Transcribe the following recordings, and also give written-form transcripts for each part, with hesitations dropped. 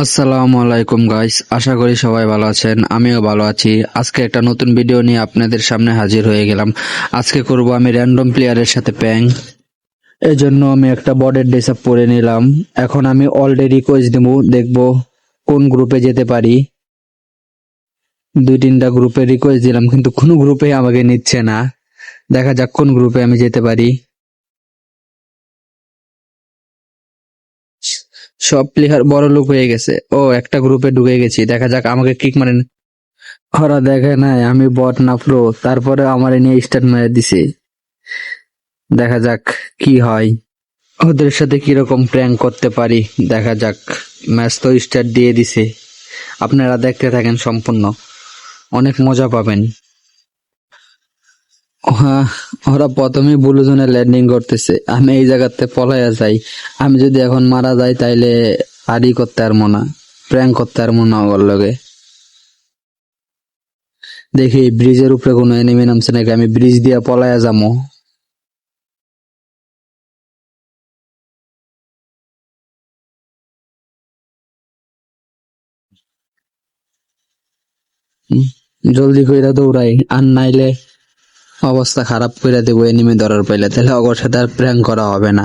আসসালামু আলাইকুম গাইস, আশা করি সবাই ভালো আছেন। আমিও ভালো আছি। আজকে একটা নতুন ভিডিও নিয়ে আপনাদের সামনে হাজির হয়ে গেলাম। আজকে করব আমি র্যান্ডম প্লেয়ারের সাথে প্র্যাঙ্ক। এজন্য আমি একটা বটের ড্রেস আপ পরে নিলাম। এখন আমি অলরেডি রিকোয়েস্ট দেবো, দেখবো কোন গ্রুপে যেতে পারি। দুই তিনটা গ্রুপে রিকোয়েস্ট দিলাম, কিন্তু কোনো গ্রুপে আমাকে নিচ্ছে না। দেখা যাক কোন গ্রুপে আমি যেতে পারি। সব প্লেয়ার বড় লোক হয়ে গেছে। ও, একটা গ্রুপে ঢুকে গেছি। দেখা যাক আমাকে কিক মারে। ওরা দেখে নাই আমি বট না প্রো, তারপরে আমার নিয়ে স্টার্ট মেরে দিছে। দেখা যাক কি হয়, ওদের সাথে কিরকম প্র্যাঙ্ক করতে পারি। দেখা যাক। ম্যাচ তো স্টার্ট দিয়ে দিছে, আপনারা দেখতে থাকেন সম্পূর্ণ, অনেক মজা পাবেন। হ্যাঁ, ওরা প্রথমেই ব্লু জোনে ল্যান্ডিং করতেছে। আমি এই জায়গাতে পলাইয়া যাই। আমি যদি এখন মারা যাই তাইলে আরই করতে পারবো না, প্র্যাঙ্ক করতে পারবো না ওর লগে। দেখি ব্রিজের উপরে কোনো এনিমি নামছে নাকি, আমি ব্রিজ দিয়া পলাইয়া যাবো। জলদি কইরা দৌড়াই, আর নাইলে অবস্থা খারাপ কইরা দেবো এনিমি ধরার পাইলে, তাহলে ওর সাথে আর প্র্যাঙ্ক করা হবে না।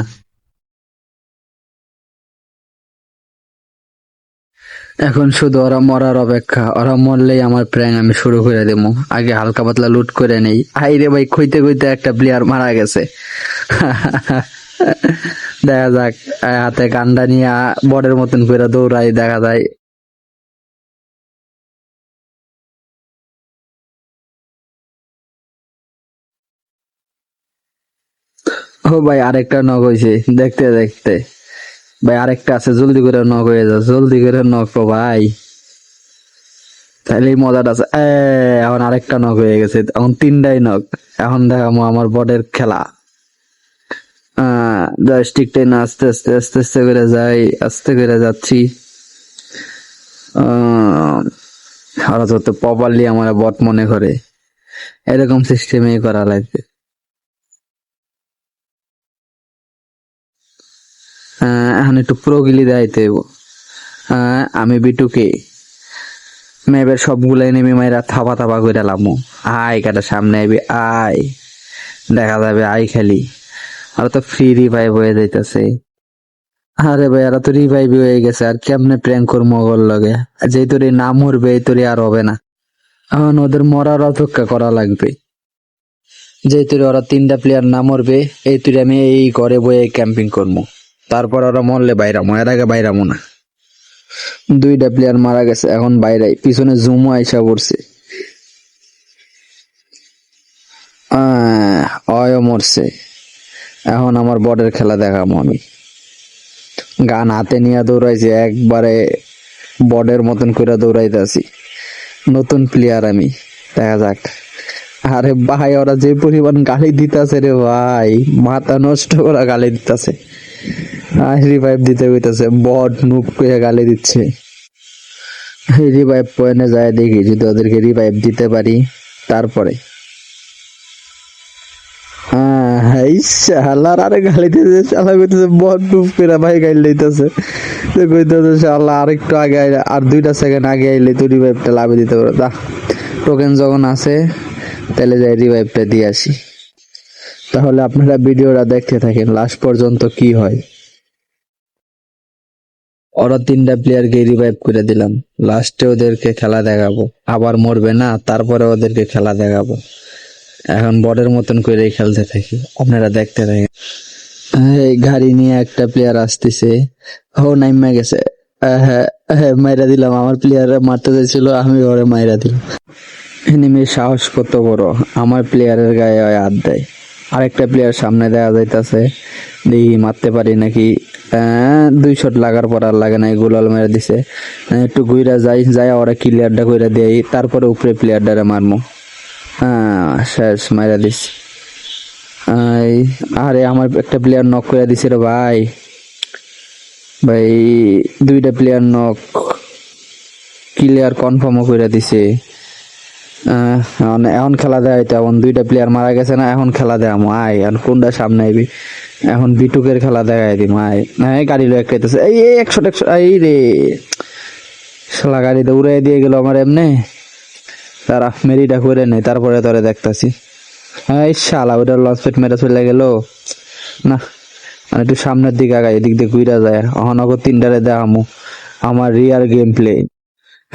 এখন শুধু ওরা মরার অপেক্ষা, ওরা মরলেই আমার প্র্যাঙ্ক আমি শুরু করে দেবো। আগে হালকা পাতলা লুট করে নেই। আই রে ভাই, কইতে কইতে একটা প্লেয়ার মারা গেছে। দেখা যাক। হাতে গান্ডা নিয়ে বড়ের মতন করে দৌড়াই, দেখা যায়। ও ভাই, আরেকটা নক হয়েছে দেখতে দেখতে। ভাই আরেকটা আছে, জলদি করে নক হয়ে যা, জলদি করে নক ভাই, তাহলেই মজাটা আছে। এখন আরেকটা নক হয়ে গেছে, এখন তিনটাই নক। এখন দেখাবো আমার বটের খেলা। জয়স্টিক টেনে আস্তে আস্তে আস্তে আস্তে করে যাই, আস্তে করে যাচ্ছি। ওরা যত প্রপারলি আমার বট মনে করে, এরকম সিস্টেমে করা লাগবে। এখন একটু প্রো গিলি দেখাইতে হইব। আমি বিটুকে ম্যাপের সবগুলাই নেমে মাইরা থাপা থাপা করে লামো। আয় কাটা সামনে আইবি, আয় দেখা যাবে, আই খালি। আর তো ফ্রি রিভাইভ হয়ে যাইতেছে। আরে ভাই, এরা তো রিভাইভ হয়ে গেছে, আর কেমনে প্র্যাঙ্ক করবো ওর লগে? যেই তোর না মরবে এই তোর আর হবে না। এখন ওদের মরার অপেক্ষা করা লাগবে। যেই তোর ওরা তিনটা প্লেয়ার না মরবে এই তুই আমি এই ঘরে বয়ে ক্যাম্পিং করবো। তারপর ওরা মরলে বাইরামো, এর আগে বাইরামো না। দুইটা প্লেয়ার মারা গেছে, এখন বাইরাই। পিছনে জুমও আইসা পড়ছে। অয়ও মরছে। এখন আমার বর্ডের খেলা দেখাবো আমি। গান হাতে নিয়ে দৌড়াইছি একবারে, বর্ডের মতন করে দৌড়াইতেছি। নতুন প্লেয়ার আমি, দেখা যাক। আরে ভাই, ওরা যে পরিমাণ গালি দিতেছে রে ভাই, মাথা নষ্ট করা গালি দিতেছে। রিভাইভ দিতে হইতেছে, বট নুক করে গালি দিচ্ছে। রিভাইভ পয়েন্টে যায় দেখি যদি ওদেরকে রিভাইভ দিতে পারি। তারপরে শালার আরে গালি দিতেছে, শালা কইতেছে বট নুক করে ভাই গালি দিতেছে। তো কইতেছে শালা আরেকটু আগে আইলে, আর 2টা সেকেন্ড আগে আইলে তো রিভাইভটা লাভে দিতে পারো। টোকেন যখন আছে তাহলে যাই রিভাইভটা দিয়ে আসি। তাহলে আপনারা ভিডিওটা দেখতে থাকেন লাস্ট পর্যন্ত কি হয়। ওরা তিনটা প্লেয়ারকে রিভাইভ করে দিলাম, লাস্টে ওদেরকে খেলা দেখাবো। আবার মরবে না, তারপরে ওদেরকে খেলা দেখাবো। এখন বড়ের মতন করে খেলতে থাকি, আপনারা দেখতে থাকেন। এই গাড়ি নিয়ে একটা প্লেয়ার আসতেছে, ও নাইমা গেছে। হ্যাঁ হ্যাঁ, মাইরা দিলাম। আমার প্লেয়ার মারতে চাইছিল, আমি ওরে মাইরা দিলাম। এনিমির সাহস কত বড়, আমার প্লেয়ারের গায়ে হাত দেয়। আরেকটা প্লেয়ার সামনে দেখা যাইতাছে, দেখি মারতে পারি নাকি। 2 শট লাগার পর আর লাগে না, গোলাল মেরে দিছে। একটু ঘুরা যাই ওরা ক্লিয়ারটা কইরা দেই, তারপরে উপরে প্লেয়ারটারে মারমু। শেষ, মাইরা দিস। আরে আমার একটা প্লেয়ার নক করে দিছে রে ভাই। ভাই 2টা প্লেয়ার নক, ক্লিয়ার কনফার্মও করে দিছে। এখন খেলা দেয়, এখন 2টা প্লেয়ার মারা গেছে না, এখন খেলা দেয় আয়। এখন কোনটা সামনে আইবি? এখন বিটুকের খেলা দেখাই দিম আয়। গাড়ি লয়ে একটা এই 100 এই রে শালা গাড়িতে উড়াই দিয়ে গেল আমার এমনি। তারা মেরিটা করে নেই, তারপরে তোরে দেখতাছি। হ্যাঁ এই শালা ওটা লঞ্চ প্যাড মেরে চলে গেল না। মানে একটু সামনের দিকে আগাই, এদিক দিয়ে ঘুরা যায়। অহনগর তিনটারে দেখামু আমার রিয়ার গেম প্লে।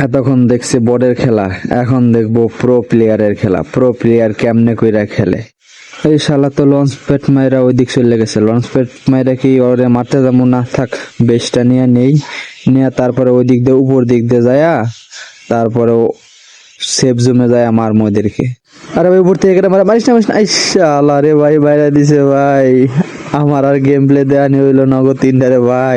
এতক্ষণ দেখছি বোর্ডের খেলা, এখন দেখবো প্রো প্লেয়ারের খেলা। প্রো প্লেয়ার কেমনে কইরা খেলে। এই শালা তো লঞ্চ প্যাড মাইরা ওই দিক চলে গেছে। লঞ্চ প্যাড মাইরা কি ওরে মারতে যাবো না, থাক বেশটা নিয়ে নেই, নিয়ে তারপরে ওই দিক দিয়ে উপর দিক দিয়ে যায়া তারপরে সেফ জোনে যায় আমার মোদেরকে। আরে ভাই উপর থেকে একটা মারিস না মারিস না। এই শালা রে ভাই বাইরে দিছে ভাই, আমার আর গেম প্লে দেওয়া হইলো নগদ তিনটারে ভাই।